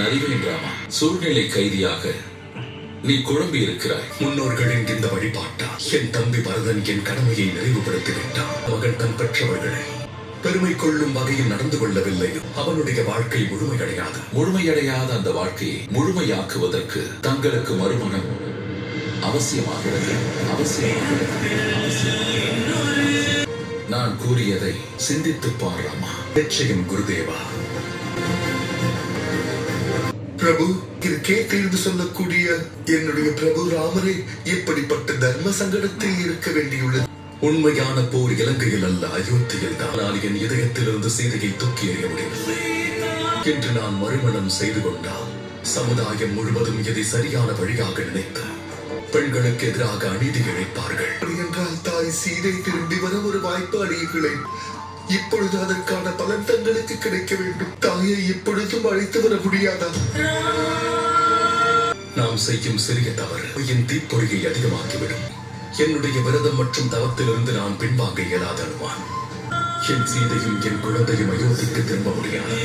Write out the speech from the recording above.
அறிவேன் ராமா. சூழ்நிலை கைதியாக நீ குழம்பி இருக்கிறாய். முன்னோர்களின் இந்த வழிபாட்டால் என் தம்பி பரதன் என் கடமையை நிறைவுபடுத்திவிட்டான். மகன் தன் பெற்றவர்களை பெருமை கொள்ளும் வகையில் நடந்து கொள்ளவில்லை. அவனுடைய வாழ்க்கை முழுமையடையாது. முழுமையடையாத அந்த வாழ்க்கையை முழுமையாக்குவதற்கு தங்களுக்கு மறுமணம் அவசியமாகிறது. நான் கூறியதை சிந்தித்துப் பார் ராமா. நிச்சயம் குருதேவா. பிரபு, இதற்கே தீர்வு சொல்லக்கூடிய என்னுடைய பிரபு ராமரே இப்படிப்பட்ட தர்ம சங்கடத்தில் இருக்க வேண்டியுள்ளது. உண்மையான போர் இலங்கையில் அல்ல, அயோத்தியில் தான். நான் என் இதயத்திலிருந்து சீதையை தூக்கி எறிய முடியவில்லை. இன்று நான் மறுமணம் செய்து கொண்டால் சமுதாயம் முழுவதும் இதை சரியான வழியாக நினைத்து பெண்களுக்கு எதிராக அநீதி இழைப்பார்கள். என்றால் தாய் சீதை திரும்பி வர ஒரு வாய்ப்பு அடையுங்களேன். இப்பொழுது அதற்கான பலன் தங்களுக்கு கிடைக்க வேண்டும். தாயை இப்பொழுதும் அழைத்து வர முடியாதா? நாம் செய்யும் சிறிய தவறு என் தீப்பொறியை அதிகமாக்கிவிடும். என்னுடைய விரதம் மற்றும் தவத்திலிருந்து நான் பின்வாங்க இயலாத அனுமான். என் சீதையும் என் குழந்தையும் அயோத்திக்கு திரும்ப முடியாது.